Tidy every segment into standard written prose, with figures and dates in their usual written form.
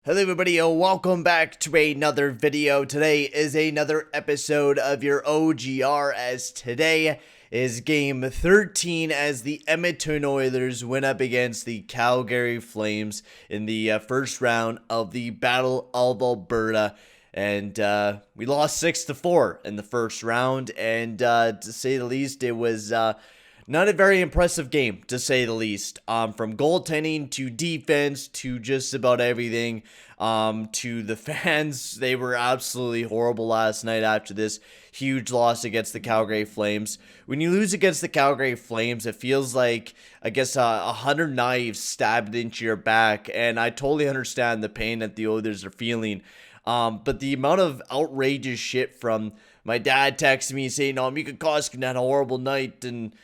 Hello everybody, welcome back to another video. Today is another episode of your OGR, as today is game 13 as the Edmonton Oilers went up against the Calgary Flames in the first round of the Battle of Alberta. And we lost 6-4 in the first round, and to say the least, it was not a very impressive game, to say the least. From goaltending to defense to just about everything. To the fans, they were absolutely horrible last night after this huge loss against the Calgary Flames. When you lose against the Calgary Flames, it feels like, I guess, 100 knives stabbed into your back. And I totally understand the pain that the Oilers are feeling. But the amount of outrageous shit from my dad texting me saying, "Oh, Mika Koskinen had a horrible night," and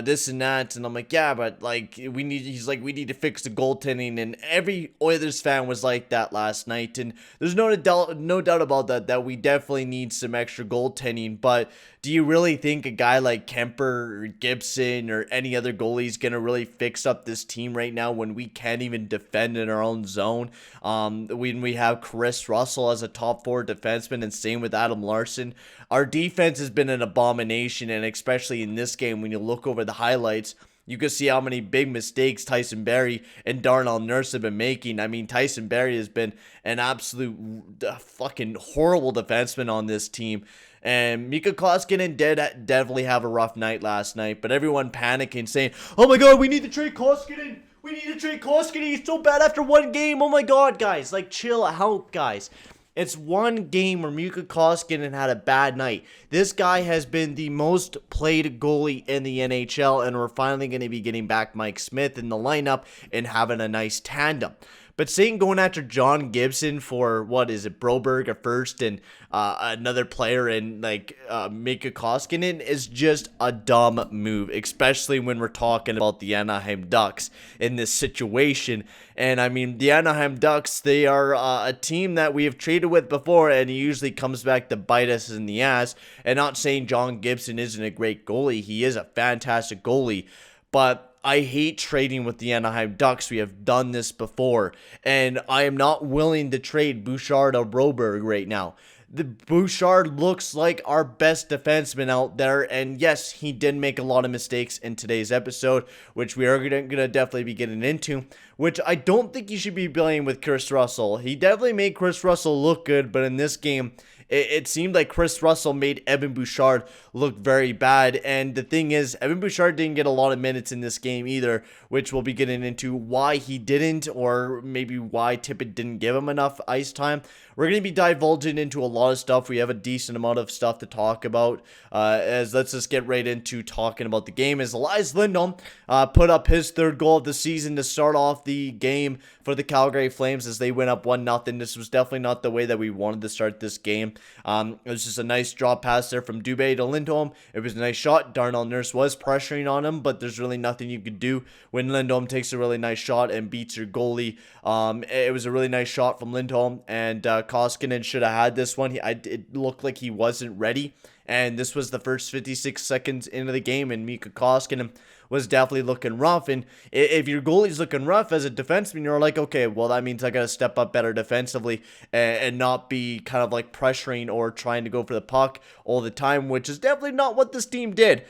this and that, and I'm like, yeah, but like he's like, we need to fix the goaltending, and every Oilers fan was like that last night, and there's no doubt about that we definitely need some extra goaltending. But do you really think a guy like Kemper or Gibson or any other goalie is gonna really fix up this team right now when we can't even defend in our own zone? When we have Chris Russell as a top four defenseman, and same with Adam Larson, our defense has been an abomination, and especially in this game, when you look over the highlights, you can see how many big mistakes Tyson Barrie and Darnell Nurse have been making. I mean, Tyson Barrie has been an absolute fucking horrible defenseman on this team. And Mika Koskinen did definitely have a rough night last night, but everyone panicking, saying, "Oh my god, we need to trade Koskinen! We need to trade Koskinen! He's so bad after one game! Oh my god, guys! Like, chill out, guys." It's one game where Mika Koskinen had a bad night. This guy has been the most played goalie in the NHL, and we're finally going to be getting back Mike Smith in the lineup and having a nice tandem. But saying going after John Gibson for, what is it, Broberg at first, and another player in like Mika Koskinen is just a dumb move, especially when we're talking about the Anaheim Ducks in this situation. And I mean, the Anaheim Ducks, they are a team that we have traded with before, and he usually comes back to bite us in the ass. And not saying John Gibson isn't a great goalie, he is a fantastic goalie, but I hate trading with the Anaheim Ducks. We have done this before, and I am not willing to trade Bouchard or Broberg right now. The Bouchard looks like our best defenseman out there, and yes, he did make a lot of mistakes in today's episode, which we are gonna definitely be getting into, which I don't think you should be blaming with Chris Russell. He definitely made Chris Russell look good, but in this game, it seemed like Chris Russell made Evan Bouchard look very bad. And the thing is, Evan Bouchard didn't get a lot of minutes in this game either, which we'll be getting into why he didn't, or maybe why Tippett didn't give him enough ice time. We're going to be divulging into a lot of stuff. We have a decent amount of stuff to talk about. As let's just get right into talking about the game. As Elias Lindholm put up his third goal of the season to start off the game for the Calgary Flames as they went up 1-0. This was definitely not the way that we wanted to start this game. It was just a nice drop pass there from Dubé to Lindholm. It was a nice shot. Darnell Nurse was pressuring on him, but there's really nothing you could do when Lindholm takes a really nice shot and beats your goalie. It was a really nice shot from Lindholm, and Koskinen should have had this one. It looked like he wasn't ready, and this was the first 56 seconds into the game, and Mika Koskinen was definitely looking rough. And if your goalie's looking rough as a defenseman, you're like, okay, well, that means I got to step up better defensively and not be kind of like pressuring or trying to go for the puck all the time, which is definitely not what this team did.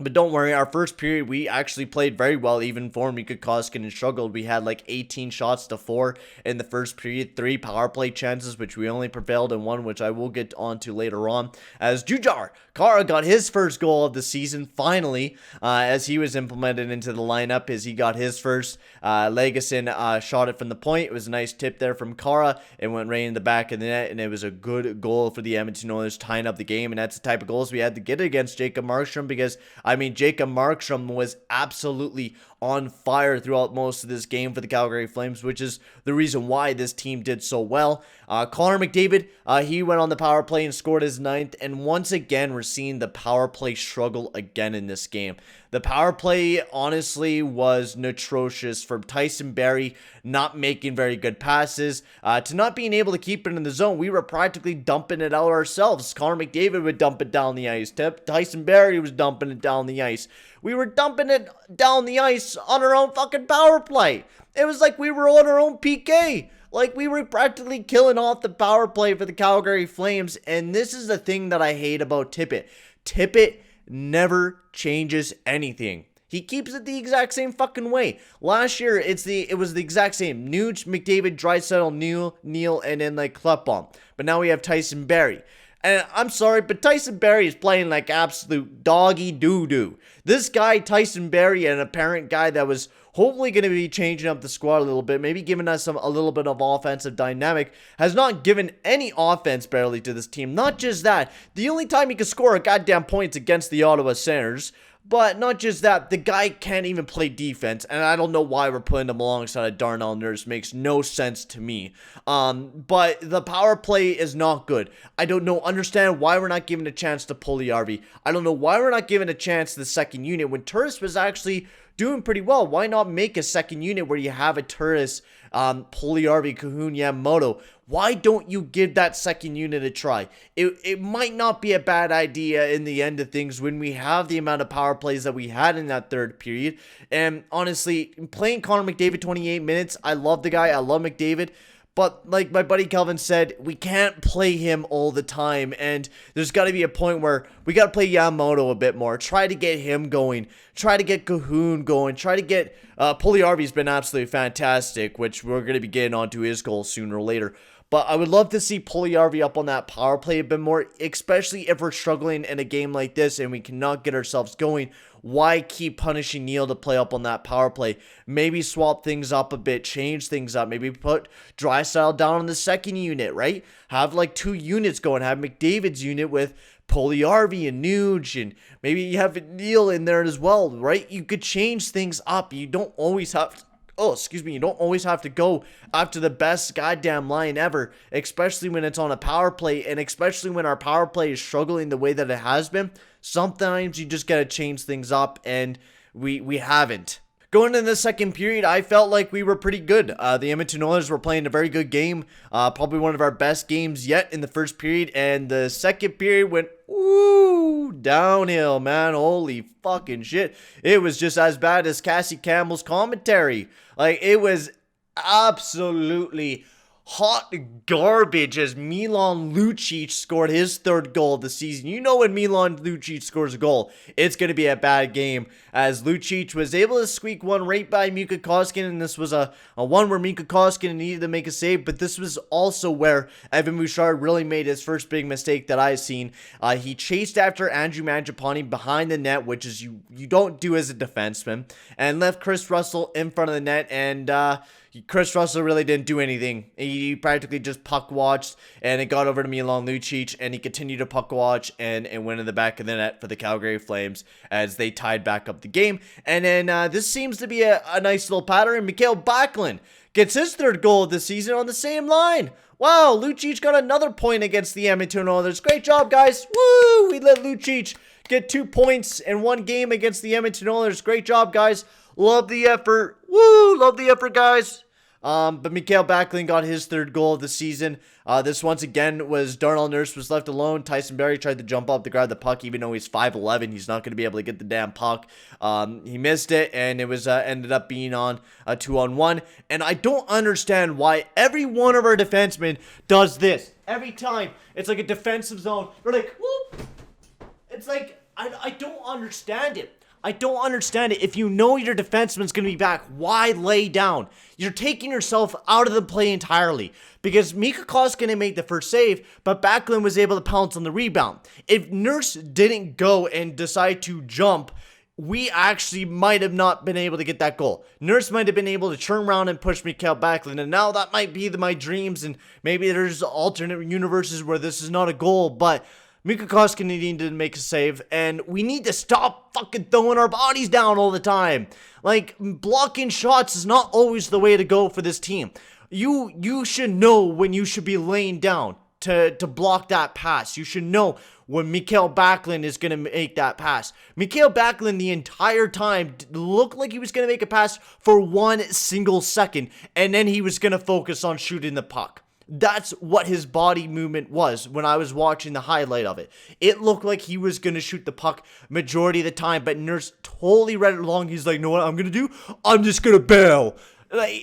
But don't worry, our first period, we actually played very well, even for Mika Koskinen struggled. We had like 18 shots to 4 in the first period, 3 power play chances, which we only prevailed in 1, which I will get onto later on. As Jujar Kara got his first goal of the season, finally, as he was implemented into the lineup, as he got his first. Legason shot it from the point. It was a nice tip there from Kara. It went right in the back of the net, and it was a good goal for the Edmonton Oilers, tying up the game. And that's the type of goals we had to get against Jacob Markstrom, because I mean, Jacob Markstrom was absolutely on fire throughout most of this game for the Calgary Flames, which is the reason why this team did so well. Connor McDavid, he went on the power play and scored his 9th, and once again, we're seeing the power play struggle again in this game. The power play, honestly, was atrocious, from Tyson Barrie not making very good passes to not being able to keep it in the zone. We were practically dumping it out ourselves. Connor McDavid would dump it down the ice. Tyson Barrie was dumping it down the ice. We were dumping it down the ice on our own fucking power play. It was like we were on our own PK. Like, we were practically killing off the power play for the Calgary Flames, and this is the thing that I hate about Tippett. Tippett never changes anything. He keeps it the exact same fucking way. Last year, it was the exact same. Nuge, McDavid, Draisaitl, Neal, and then like Klefbom. But now we have Tyson Barrie. And I'm sorry, but Tyson Barrie is playing like absolute doggy doo-doo. This guy, Tyson Barrie, an apparent guy that was hopefully going to be changing up the squad a little bit, maybe giving us a little bit of offensive dynamic, has not given any offense barely to this team. Not just that, the only time he could score a goddamn points against the Ottawa Senators. But not just that, the guy can't even play defense, and I don't know why we're putting him alongside of Darnell Nurse. Makes no sense to me. But the power play is not good. I don't understand why we're not giving a chance to Puljujarvi. I don't know why we're not giving a chance to the second unit when Turris was actually doing pretty well. Why not make a second unit where you have a Turris, Puljujarvi, Kahun, Yamamoto? Why don't you give that second unit a try? It might not be a bad idea in the end of things when we have the amount of power plays that we had in that third period. And honestly, playing Connor McDavid 28 minutes, I love the guy. I love McDavid. But like my buddy Kelvin said, we can't play him all the time. And there's got to be a point where we got to play Yamamoto a bit more. Try to get him going. Try to get Kahun going. Try to get... Puljujarvi's been absolutely fantastic, which we're going to be getting onto his goal sooner or later. But I would love to see Puljujarvi up on that power play a bit more, especially if we're struggling in a game like this and we cannot get ourselves going. Why keep punishing Neal to play up on that power play? Maybe swap things up a bit, change things up. Maybe put Draisaitl down on the second unit, right? Have like 2 units going. Have McDavid's unit with Puljujarvi and Nuge, and maybe you have Neal in there as well, right? You could change things up. You don't always have to... you don't always have to go after the best goddamn line ever, especially when it's on a power play, and especially when our power play is struggling the way that it has been. Sometimes you just gotta change things up, and we haven't. Going into the second period, I felt like we were pretty good. The Edmonton Oilers were playing a very good game, probably one of our best games yet in the first period, and the second period went downhill, man. Holy fucking shit. It was just as bad as Cassie Campbell's commentary. Like, it was absolutely hot garbage as Milan Lucic scored his 3rd goal of the season. You know when Milan Lucic scores a goal, it's going to be a bad game, as Lucic was able to squeak one right by Mika Koskinen, and this was a one where Mika Koskinen needed to make a save, but this was also where Evan Bouchard really made his first big mistake that I've seen. He chased after Andrew Mangiapane behind the net, which is you don't do as a defenseman, and left Chris Russell in front of the net, and Chris Russell really didn't do anything. He practically just puck watched, and it got over to Milan Lucic, and he continued to puck watch and went in the back of the net for the Calgary Flames as they tied back up the game. And then this seems to be a nice little pattern. Mikael Backlund gets his 3rd goal of the season on the same line. Wow, Lucic got another point against the Edmonton Oilers. Great job, guys. Woo! We let Lucic get 2 points in 1 game against the Edmonton Oilers. Great job, guys. Love the effort. Woo! Love the effort, guys. But Mikael Backlund got his 3rd goal of the season. This once again was Darnell Nurse was left alone. Tyson Barrie tried to jump up to grab the puck, even though he's 5'11". He's not going to be able to get the damn puck. He missed it, and it was ended up being on a 2-on-1. And I don't understand why every one of our defensemen does this. Every time. It's like a defensive zone. They're like, whoop. It's like, I don't understand it. I don't understand it. If you know your defenseman's going to be back, why lay down? You're taking yourself out of the play entirely. Because Mika Koskinen made the first save, but Backlund was able to pounce on the rebound. If Nurse didn't go and decide to jump, we actually might have not been able to get that goal. Nurse might have been able to turn around and push Mikael Backlund, and now that might be my dreams, and maybe there's alternate universes where this is not a goal, but Mika Koskinen needed to make a save, and we need to stop fucking throwing our bodies down all the time. Like, blocking shots is not always the way to go for this team. You should know when you should be laying down to block that pass. You should know when Mikael Backlund is going to make that pass. Mikael Backlund the entire time looked like he was going to make a pass for 1 single second, and then he was going to focus on shooting the puck. That's what his body movement was when I was watching the highlight of it. It looked like he was going to shoot the puck majority of the time, but Nurse totally read it along. He's like, you know what I'm going to do? I'm just going to bail. Like,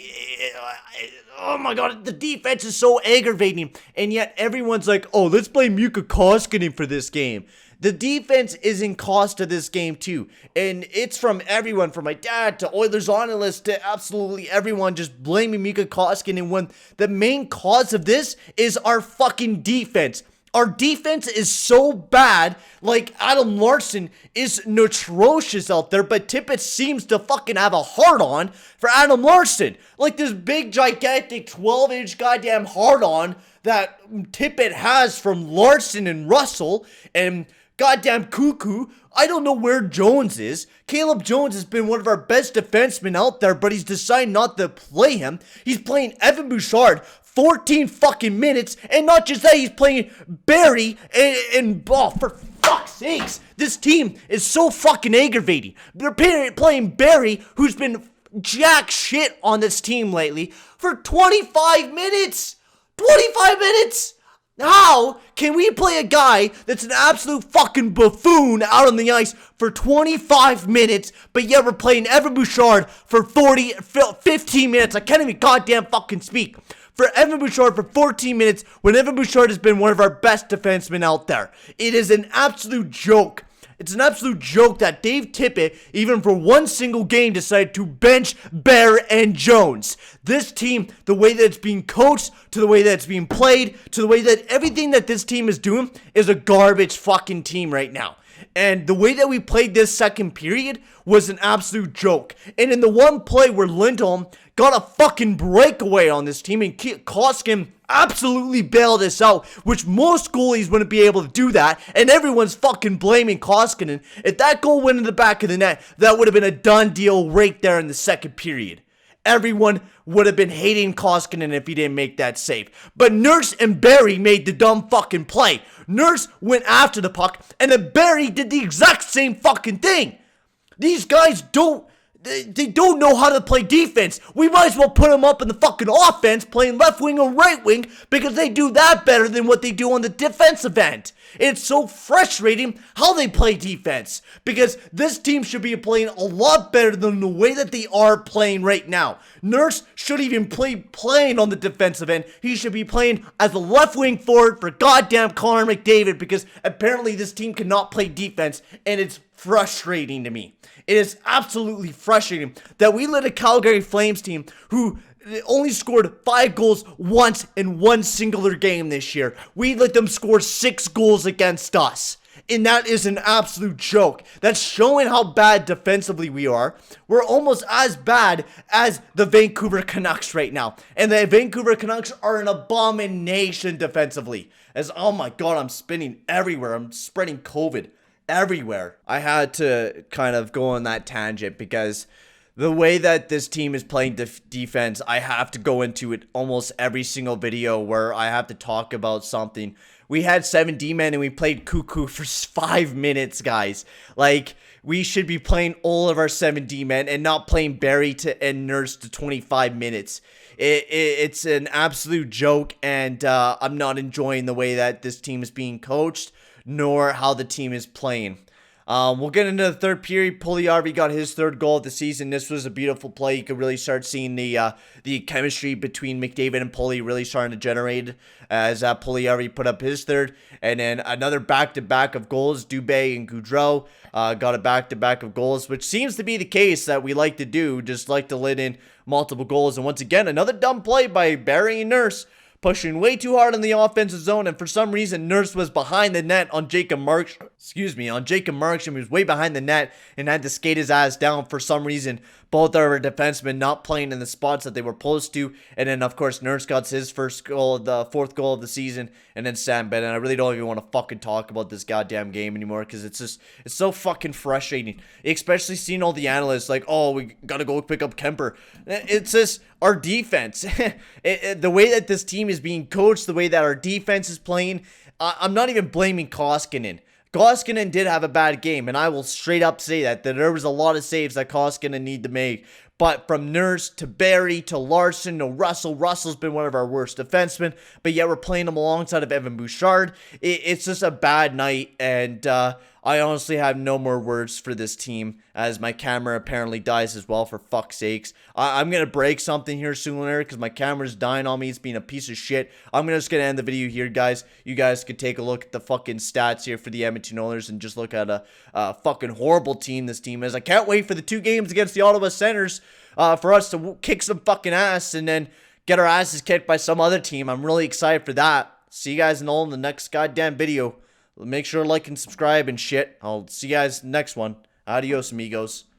oh my god, the defense is so aggravating, and yet everyone's like, oh, let's blame Mika Koskinen for this game. The defense is in cost to this game too, and it's from everyone, from my dad to Oilers analysts to absolutely everyone just blaming Mika Koskinen when the main cause of this is our fucking defense. Our defense is so bad, like Adam Larson is atrocious out there, but Tippett seems to fucking have a hard-on for Adam Larson. Like this big, gigantic 12-inch goddamn hard-on that Tippett has from Larson and Russell and goddamn Cuckoo. I don't know where Jones is. Caleb Jones has been one of our best defensemen out there, but he's decided not to play him. He's playing Evan Bouchard 14 fucking minutes, and not just that, he's playing Barry, and oh, for fuck's sakes, this team is so fucking aggravating. They're playing Barry, who's been jack shit on this team lately, for 25 minutes! 25 minutes! How can we play a guy that's an absolute fucking buffoon out on the ice for 25 minutes, but yet we're playing Evan Bouchard for 15 minutes? I can't even goddamn fucking speak. For Evan Bouchard for 14 minutes when Evan Bouchard has been one of our best defensemen out there. It is an absolute joke. It's an absolute joke that Dave Tippett, even for one single game, decided to bench Bear and Jones. This team, the way that it's being coached, to the way that it's being played, to the way that everything that this team is doing is a garbage fucking team right now. And the way that we played this second period was an absolute joke. And in the one play where Lindholm got a fucking breakaway on this team and Koskinen absolutely bailed us out, which most goalies wouldn't be able to do that, and everyone's fucking blaming Koskinen. If that goal went in the back of the net, that would have been a done deal right there in the second period. Everyone would have been hating Koskinen if he didn't make that save. But Nurse and Barry made the dumb fucking play. Nurse went after the puck, and then Barry did the exact same fucking thing. These guys they don't know how to play defense. We might as well put them up in the fucking offense playing left wing or right wing because they do that better than what they do on the defensive end. It's so frustrating how they play defense because this team should be playing a lot better than the way that they are playing right now. Nurse should even playing on the defensive end. He should be playing as a left wing forward for goddamn Connor McDavid because apparently this team cannot play defense, and it's frustrating to me. It is absolutely frustrating that we let a Calgary Flames team who only scored 5 goals once in one singular game this year. We let them score 6 goals against us. And that is an absolute joke. That's showing how bad defensively we are. We're almost as bad as the Vancouver Canucks right now. And the Vancouver Canucks are an abomination defensively. As, oh my god, I'm spinning everywhere. I'm spreading COVID everywhere. I had to kind of go on that tangent because the way that this team is playing defense, I have to go into it almost every single video where I have to talk about something. We had 7 D-men and we played Cuckoo for 5 minutes, guys. Like, we should be playing all of our 7 D-men and not playing Barry and Nurse to 25 minutes. It's an absolute joke, and I'm not enjoying the way that this team is being coached, nor how the team is playing. We'll get into the third period. Puljujärvi got his 3rd goal of the season. This was a beautiful play. You could really start seeing the chemistry between McDavid and Pulley really starting to generate as Puljujärvi put up his 3rd. And then another back-to-back of goals. Dubé and Gaudreau got a back-to-back of goals, which seems to be the case that we like to do, just like to let in multiple goals. And once again, another dumb play by Barry and Nurse, pushing way too hard in the offensive zone, and for some reason, Nurse was behind the net on Jacob Markstrom. He was way behind the net and had to skate his ass down for some reason. Both our defensemen not playing in the spots that they were supposed to, and then, of course, Nurse got his 4th goal of the season, and then Sam Bennett. I really don't even want to fucking talk about this goddamn game anymore, because it's so fucking frustrating, especially seeing all the analysts like, oh, we gotta go pick up Kemper. It's just our defense. The way that this team is being coached, the way that our defense is playing, I'm not even blaming Koskinen. Koskinen did have a bad game, and I will straight up say that there was a lot of saves that Koskinen need to make. But from Nurse to Barry to Larson to Russell's been one of our worst defensemen, but yet we're playing him alongside of Evan Bouchard. It's just a bad night, and I honestly have no more words for this team, as my camera apparently dies as well, for fuck's sakes. I'm gonna break something here sooner because my camera's dying on me. It's being a piece of shit. I'm just gonna end the video here, guys. You guys could take a look at the fucking stats here for the Edmonton Oilers and just look at a fucking horrible team this team is. I can't wait for the 2 games against the Ottawa Senators for us to kick some fucking ass and then get our asses kicked by some other team. I'm really excited for that. See you guys all in the next goddamn video. Make sure to like and subscribe and shit. I'll see you guys next one. Adios, amigos.